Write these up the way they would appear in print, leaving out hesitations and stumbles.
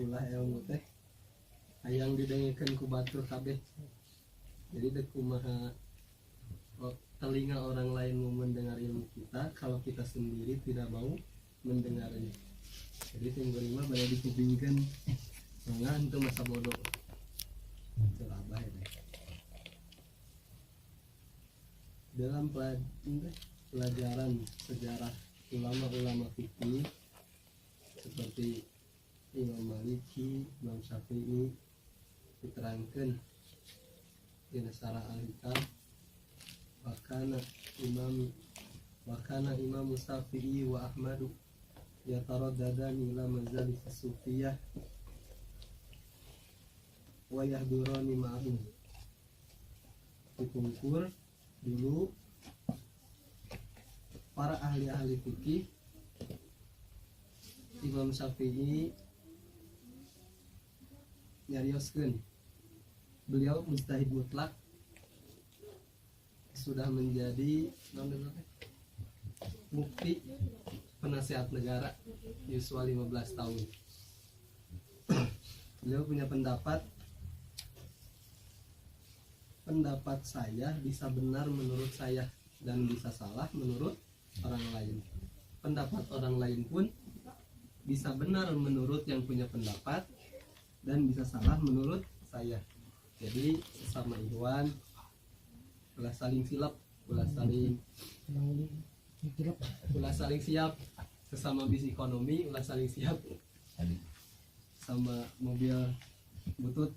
ulah ilmu teh hayang didengekeun ku batur kabeh. Jadi dek kumaha telinga orang lain mau mendengar ilmu kita kalau kita sendiri tidak mau mendengarnya. Jadi sing berima banyak dikupingkeun jangan itu masa bodoh. Celabah ya. Dalam pelajaran sejarah ulama-ulama fikih seperti Imam Maliki, Imam Syafi'i diterangkan di Nasara Al-Hikam wakana Imam Syafi'i wa Ahmadu yataraddadani ila mazalis sufiyah wa yahdurani ma'ahum. Dipungkur dulu para ahli-ahli fikih. Imam Syafi'i nyarioskeun beliau mujtahid mutlak, sudah menjadi mufti penasihat negara di usia 15 tahun. Beliau punya pendapat saya bisa benar menurut saya dan bisa salah menurut orang lain. Pendapat orang lain pun bisa benar menurut yang punya pendapat dan bisa salah menurut saya. Jadi sesama ikhwan ulah saling silap, ulah saling siap. Sesama bis ekonomi ulah saling siap. Sama mobil butut.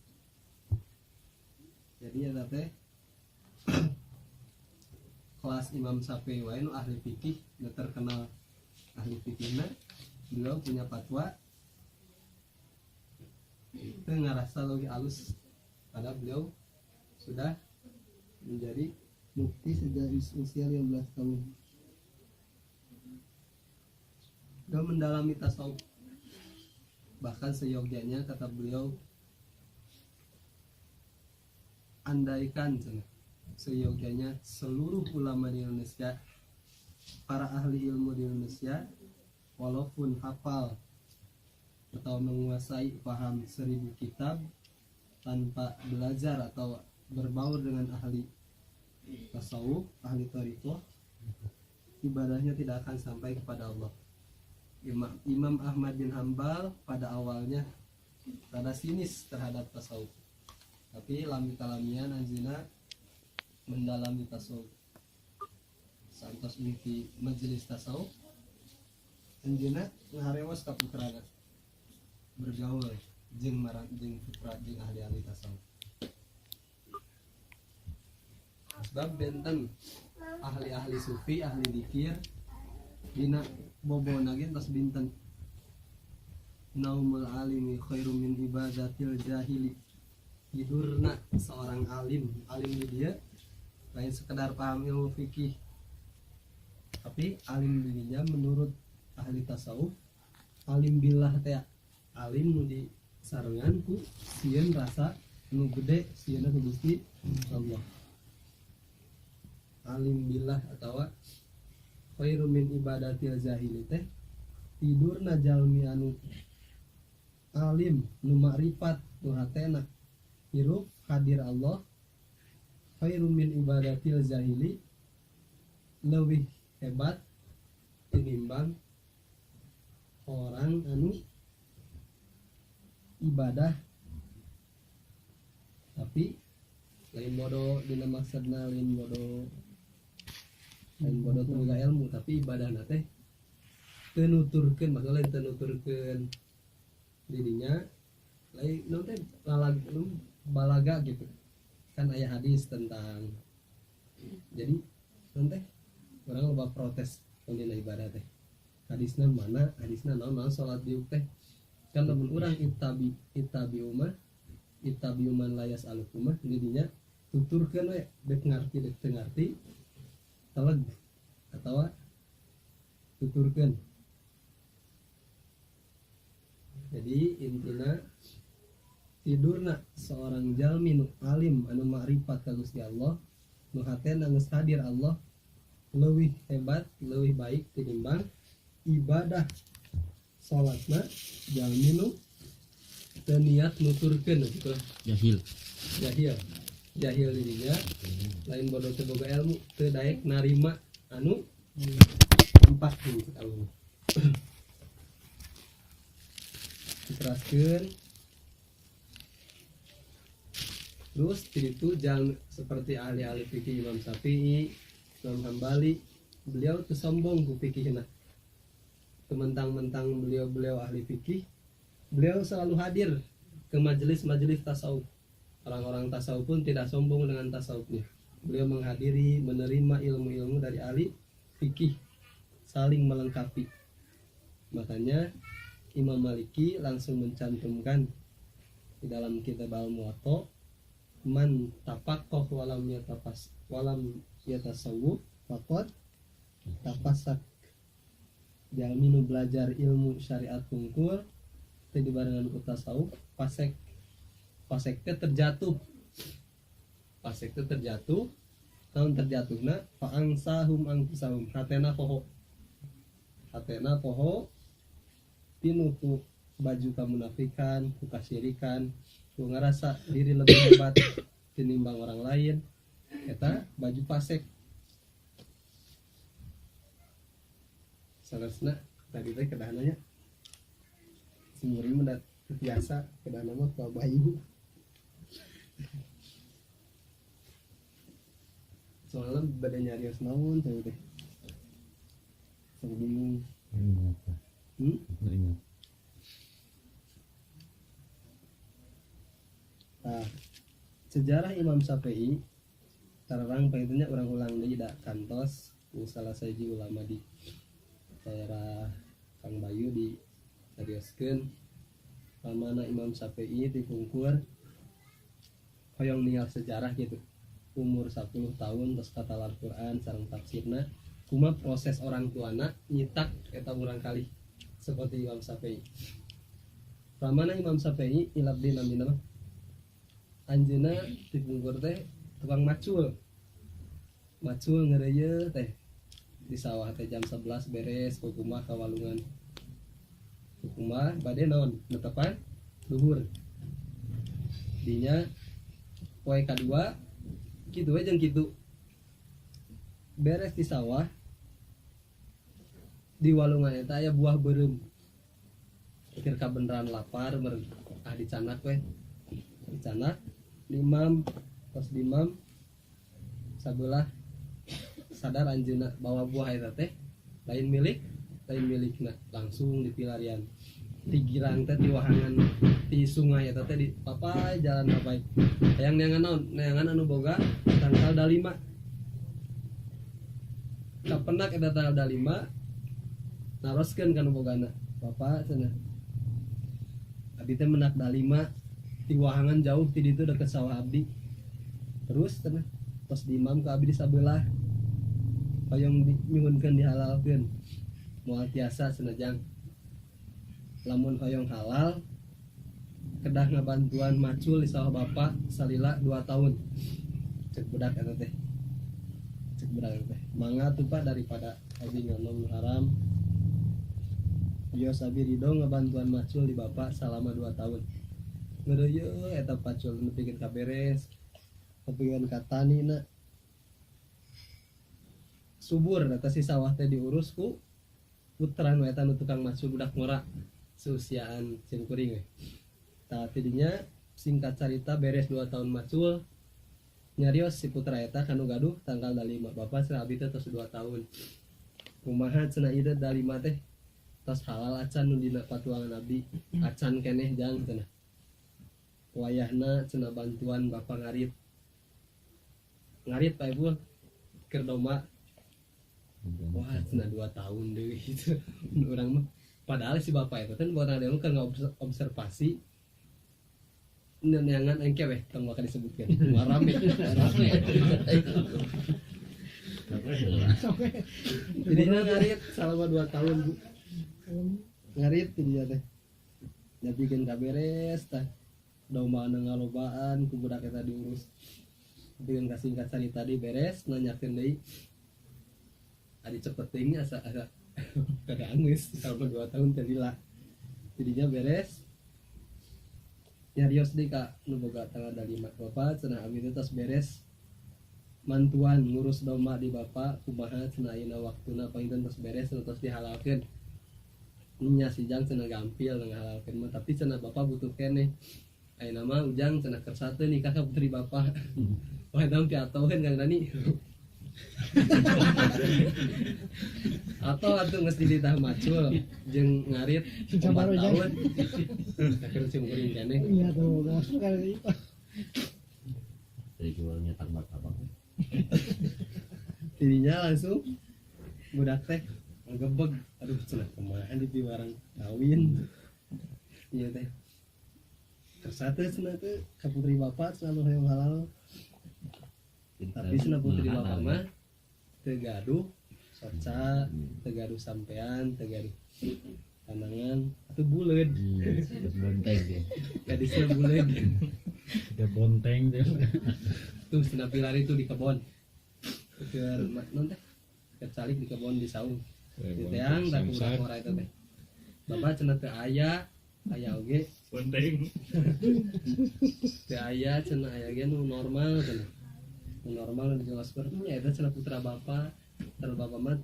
Jadi ya teh kelas Imam Syafi'i wae nu ahli fikih, nu terkenal ahli fikihna, beliau punya fatwa itu ngerasa lebih halus pada beliau sudah menjadi mufti sejak usia 15 tahun. Beliau mendalami tasawuf, bahkan seyogyanya kata beliau, andaikan seyogyanya seluruh ulama di Indonesia, para ahli ilmu di Indonesia, walaupun hafal atau menguasai paham 1000 kitab tanpa belajar atau berbaur dengan ahli tasawuf, ahli thariqah, ibadahnya tidak akan sampai kepada Allah. Imam Ahmad bin Hanbal pada awalnya rada sinis terhadap tasawuf, tapi lami-kalamian anjina mendalami tasawuf, santos di majelis tasawuf anjina ngaharewas ka putrana bergaul jeung putra jeung ahli-ahli tasawuf. Sebab benten ahli-ahli sufi, ahli dzikir dina bobona ge tos binten naumul alimi khairum min ibadatil jahili. Tidurna seorang alim di dia lain sekedar paham ilmu fikih, tapi alim dirinya menurut ahli tasawuf alim billah teh alim nu di sarengan ku sieun rasa nu gede sieunna ku Gusti Allah. Alim billah atawa khairum min ibadatil jahili teh tidurna jalmi anu alim nu makrifat nu hatena hirup hadir Allah, khairum min ibadatil jahili lebih hebat tinimbang orang anu ibadah tapi lain bodoh dina maksudna lain bodoh tenaga ilmu tapi ibadahna teh teu nuturkeun, maksudna lain teu nuturkeun dirinya lain nu teh balaga gitu kan. Aya hadis tentang, jadi nanti orang loba protes dina ibadah teh hadisna mana, hadisna naon salat diuk teh kan lamun urang itabi uman layas alukumah jadinya tuturkeun we dek ngarti dek teu ngarti teleg atawa tuturkeun. Jadi intina tidurna seorang jalmi nu alim anu makrifat ka Gusti Allah, nu hatena geus hadir Allah, leuwih hebat, leuwih baik tinimbang ibadah salatna jalmi nu teu niat nuturkeun gitu Jahil. jahil dirinya lain bodoh teu boga ilmu teu daek narima anu empat gitu Allah diteraskeun terus itu jangan seperti ahli-ahli fikih Imam Syafi'i, Imam Hambali, beliau tuh sombong ku fikihna. Mentang-mentang beliau ahli fikih, beliau selalu hadir ke majelis-majelis tasawuf. Orang-orang tasawuf pun tidak sombong dengan tasawufnya. Beliau menghadiri, menerima ilmu-ilmu dari ahli fikih, saling melengkapi. Makanya Imam Maliki langsung mencantumkan di dalam kitab Al-Muwatta, man tapaqqah walam yatasawwuf faqad tafassak. Jalminu belajar ilmu syariat tungkul teu dibarengan ku tasawuf pasek teh terjatuh tahun terjatuhna fa ansahum angkusahum hatena poho tinutu baju kamunafikan ku kasyirikan ku ngerasa diri lebih hebat tinimbang orang lain eta baju pasek sanesna tadi teh kedahananya sumuring mendat biasa kedahana mah ku bayu soalnya bade nyarios naon teh sok bingung Ingat. Nah, sejarah Imam Syafi'i tarang pengennya orang ulang deui da kantos salah saji ulama di daerah Kang Bayu di carioskeun pamana Imam Syafi'i dipungkur hoyong ningal sejarah gitu umur 10 tahun terus kata Al-Qur'an sareng tafsirna kumaha proses orang tuana nyitak eta urang kali seperti Imam Syafi'i. Pamana Imam Syafi'i ilabdi namina mah anjeuna dipungkur teh tukang macul ngeureuyeut teh di sawah teh jam 11 beres kukumah kawalungan kukumah bade naon netepan duhur dinya poe kadua kitu we jeung kitu beres di sawah di walungan eta aya buah beureum pikir kabeneran lapar meureun dicanak we dicanak Imam pas Imam sabelah sadar anjeunna bawa buah eta teh lain milikna langsung dipilarian di girang teh di wahangan di sungai eta teh di papai jalan papai hayang neangan anu boga tangkal dalima kapenak eta tangkal dalima naroskeun kana bogana bapak cenah abdi teh menak dalima di wahangan jauh ti ditu deket sawah abdi terus cenah tos di imam ka abdi di sabelah hoyong nyuhunkeun dihalalkeun moal tiasa cenah lamun hoyong halal kedah ngabantuan macul di sawah bapak salila 2 tahun cek budak eta teh mangga tuh Pak daripada abdi nganom haram bios abdi ridho ngabantuan macul di bapak selama 2 tahun ngeureuyeut eta pacul nepikeun kaberes nepikeun ka tanina subur eta si sawah teh diurus ku putra nu eta nu tukang macul budak ngora seusiaan cingkuring we tah tidinya singkat cerita beres 2 tahun macul nyarios si putra eta kanu gaduh tanggal 5 bapak cenah abdi teh tos 2 tahun kumaha cenah ieu dalima teh tos halal acan nu dina patuangan abdi acan keneh jang cenah wayahna cenah bantuan bapak ngarit Pak Ibu keur doma wah cenah 2 tahun deui gitu urang mah padahal si bapak itu kan buat ada kan observasi neangan engke weh tong bakal disebutkan rame jadi ngarit selama 2 tahun Bu ngarit dia teh nya bikin kaberes tah domba ngalobaan ku budak eta diurus bikin kasingkat cerita tadi beres nanyakeun deui ari cepeting asa kada anggeus selama 2 tahun teh lila jadinya beres nyarios deui ka nu boga tanggal 5 Bapak cenah abdi teh tos beres mantuan ngurus domba di Bapak kumaha cenah ayeuna waktuna panginten tos beres tos dihalalkeun nya sijang cenah gampil ngahalalkeun mah tapi cenah Bapak butuh keneh ayeuna mah ujang cenah kersa teh nikah ka putri Bapak wah dampi atoheun Kang Dani atau atuh geus dititah macul jeung ngarit 4 tahun keur cimkuring keneh iya tuh masuk kali itu dari jualnya tambah apa dirinya langsung budak teh ngebeg aduh cenah kumaha di piwarang kawin iya teh kersa teh cenah teh ka putri Bapak selalu hayang halal tapi cenah putri Bapak mah teu gaduh soca teu gaduh sampean teu gaduh kanangan atuh buleud bonteng dia gadisna buleud udah bonteng tuh tuh cenah pilari tuh di kebon keur non teh keur calik di kebon di saung di teang da kumaha ora eta teh Bapak cenah teu aya oge Bonteng. teu aya cenah aya ge nu normal cenah nu normal dijelaskeun nya eta cenah putra Bapak mah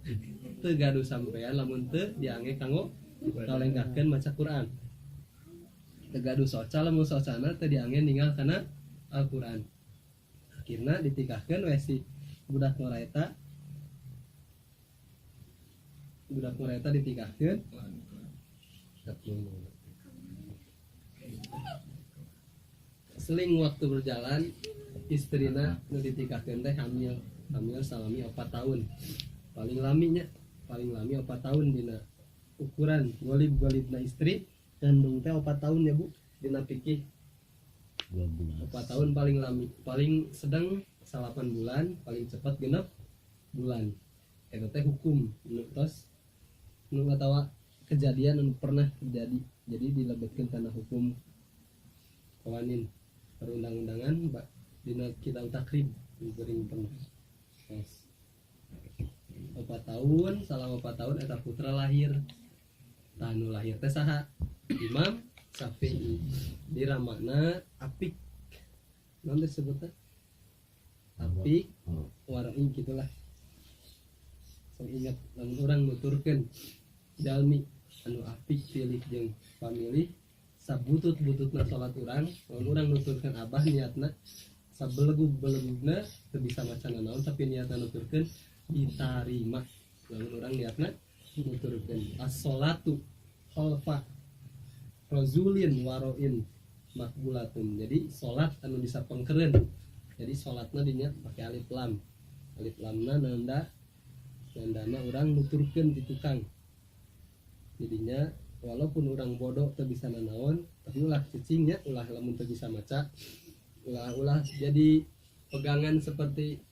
teu gaduh sampean lamun teu diange kanggo kalengkahkeun maca Quran teu gaduh soca lamun socana teu diange ninggal kana Al-Quran akhirna ditikahkeun we si budak nu eta ditikahkeun seling waktu berjalan istrina nu ditikahkeun teh hamil salami 4 tahun paling lami 4 tahun dina ukuran golib-golibna istri kandung teh 4 tahun ya Bu dina fikih 4 tahun paling lami paling sedang 8 bulan paling cepat 6 bulan eta teh hukum nu tos nu ngatawa kejadian anu pernah terjadi jadi dilebetkeun kana hukum qawanin perundang-undangan dina kitab takrib dibering pernah 4 tahun salah 4 tahun eta putra lahir tanu lahir teh saha Imam Syafi'i di ramana apik naon disebutna apik warai gitulah sok ingat lamun urang nuturkeun jalmi anu apik pilih jeung pamilih sabutut-bututna salat urang lamun urang nuturkeun abah niatna sabelegug-belegugna teu bisa maca naon tapi niatna nuturkeun ditarima lamun urang niatna nuturkeun as-sholatu khalfa razulin waroin makbulatun jadi salat anu disapengkeun jadi salatna dinya pakai alif lamna nandana urang nuturkeun di tukang jadinya walaupun urang bodoh teu bisa nanaon tapi ulah cicingnya ulah lamun teu bisa maca ulah jadi pegangan seperti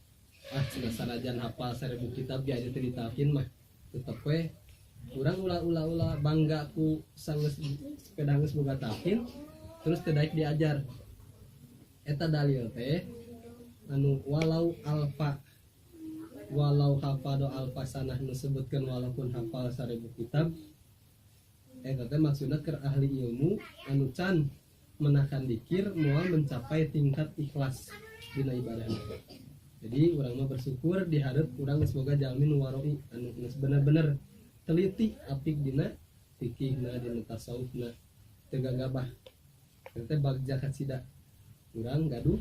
sanajan hafal 1000 kitab ge aya teu ditakin mah tetep we urang ulah bangga ku sanggeus sepeda geus boga takin terus teu daek diajar eta dalil teh anu walau hafado alfa sanah nu sebutkeun walaupun hafal 1000 kitab eta teh maksudna keur ahli ilmu anu can menahan dikir moal mencapai tingkat ikhlas dina ibadahna. Jadi urang mah bersyukur di hareup urang geus boga jalmi nu waroi anu geus bener-bener teliti apik dina fikihna dina tasawufna teu gagabah. Teh bagja kasida urang gaduh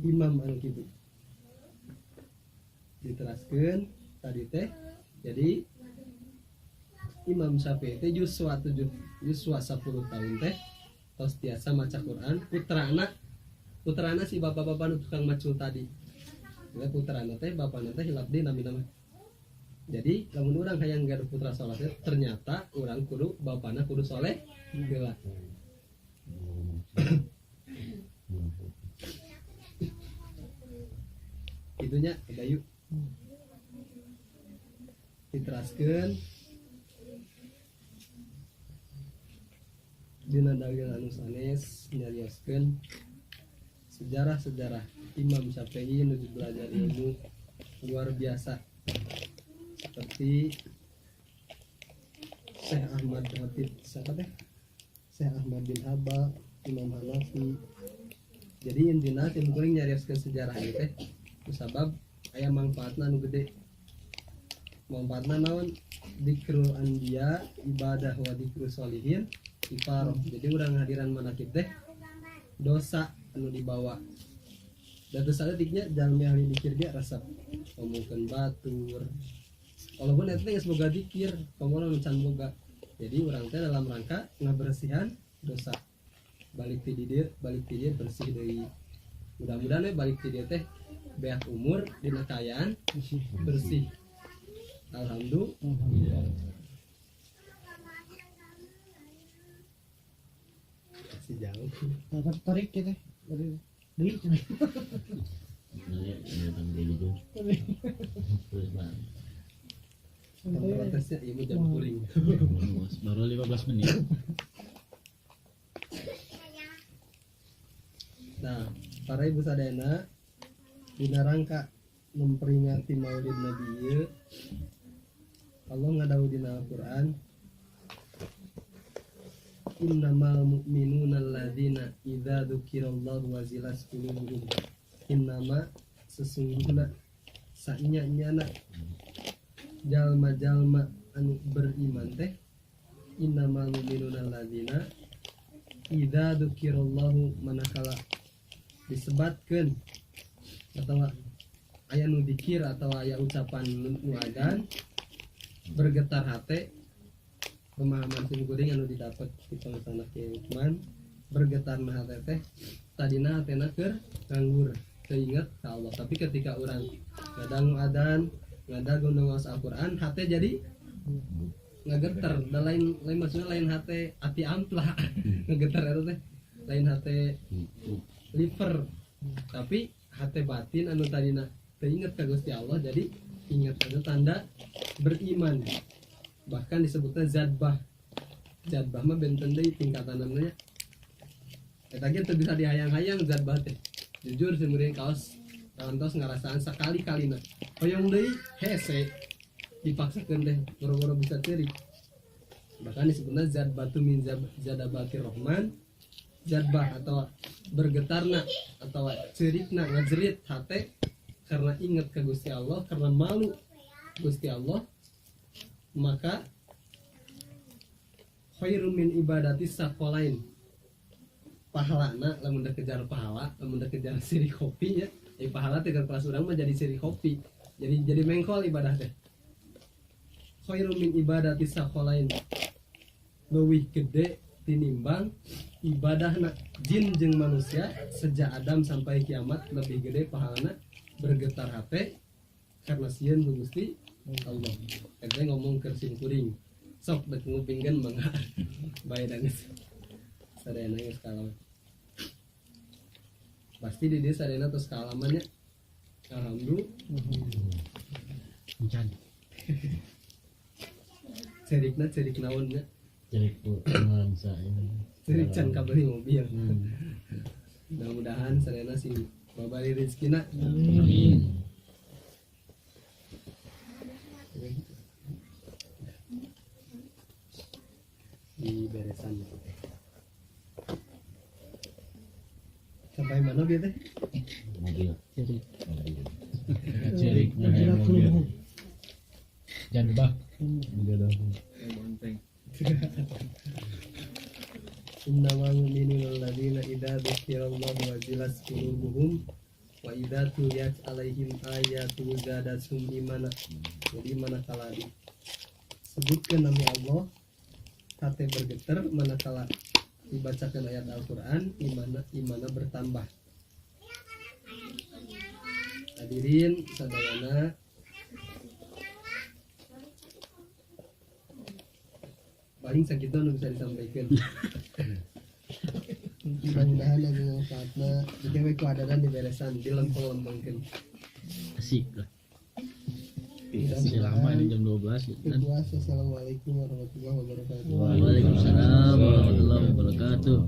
imam anu kitu. Diteraskeun tadi teh jadi Imam Syafi'i teh yuswa 10 tahun teh tos tiasa maca Quran putrana si bapak-bapak nu tukang macul tadi ya putrana teh bapana teh hilap deui namina mah jadi lamun urang hayang gaduh putra saleh ternyata urang kudu bapana kudu saleh geula itunya dayu diteraskeun dina dalil anu sanes nyarioskeun sejarah-sejarah Imam Syafi'i nu belajar ilmu luar biasa seperti Syekh Ahmad Khatib siapa teh Syekh Ahmad bin Hambal Imam Hanafi. Jadi intina tim kuring nyarioskeun sejarah ieu teh kusabab aya manfaatna anu gede. Manfaatna naon? Dzikrul anbiya, ibadah wa dzikrul sholihin, ifaroh. Jadi urang hadiran manakib teh dosa anu dibawa. Dan dosa detiknya jalmi ahli dikir dia resep ngomongkeun batur. Walaupun eta teh geus boga dikir, komo nu can boga. Jadi urang teh dalam rangka ngabersihan dosa. Balik ti dieu bersih deui. Mudah-mudahan balik ti dieu teh beak umur dina kaayaan bersih. Alhamdulillah. Si jauh. Tarik kita dari deui. Ini tang deui jeung. Terus Bang. Protesnya ieu jam kuring. Baru 15 menit. Nah, para ibu sadayana dina rangka memperingati Maulid Nabi ieu Allah ngadawuh dina Al-Qur'an innamal mu'minuna alladzina idza dzukirallahu wazilat qulubuhum innama sesungguhna sanya-nyana jalma-jalma anu beriman teh innamal mu'minuna alladzina idza dzukirallahu manakala disebatkeun atau aya nu dikir atau aya ucapan nu adan bergetar hate pemahaman sim kuring anu didapat di pangsana Kiai Utsman bergetarna hate teh tadina hatena keur nganggur keinget ka Allah. Tapi ketika orang ngadangu adan ngadagu ngaos Al-Qur'an hate jadi ngageter da lain maksudnya lain hate ati ampla ngageter eta teh lain hate liver tapi hati batin anu tadina teringat ka Gusti Allah jadi ingat ada tanda beriman. Bahkan disebutnya zadbah mah benten deui tingkatanna eta ge teu bisa dihayang-hayang zadbah teh jujur seumeureun kaos kantos ngarasaan sakali-kalina hoyong deui hese dipaksakeun teh boro-boro bisa ceurik. Bahkan disebutnya zadbatu min zadabatir rahman, zadbah atau bergetarna atau cerikna ngajerit hate karena ingat ke Gusti Allah, karena malu Gusti Allah, maka khairum min ibadati saqalain pahalana lamun da kejar pahala lamun da kejar siri kopi ya pahala teh kelas urang mah jadi siri kopi jadi mengkol ibadah teh khairum min ibadati saqalain leuwih gede tinimbang ibadahna jin jeung manusia sejak Adam sampai kiamat lebih gede pahalana bergetar hate karena sieun ku Gusti Allah. Eta ngomong keur sim kuring. Sok dek ngupingkeun mangga bae da geus. Sadayana geus kalaman. Pasti di dieu sadayana tos kalamannya. Alhamdulillah. Encan. Cerik naon nya? Cerik nuansa ini. Cerik can kabeli mobil. Mudah-mudahan sadayana sing babari rezekina. Amin. Di beresan sampai mana dia teh? Mobil. Jadi Cerik mobil. Jadbah. Innamal mu'minuna alladzina idza dzukirallahu wajilat qulubuhum wa idza tuliyat alaihim ayatu zadatuhum imana. Jadi manakala disebutkan nama Allah hati bergetar, manakala dibacakan ayat Al-Qur'an imana bertambah. Hadirin sadayana paling sakitu anu bisa disampaikan. Mudah-mudahan anu manfaatna digawe ku adadan di beresan dilempeng-lempengkeun. Asik lah. Masih lama ini jam 12 gitu kan. Assalamualaikum warahmatullahi wabarakatuh. Waalaikumsalam warahmatullahi wabarakatuh.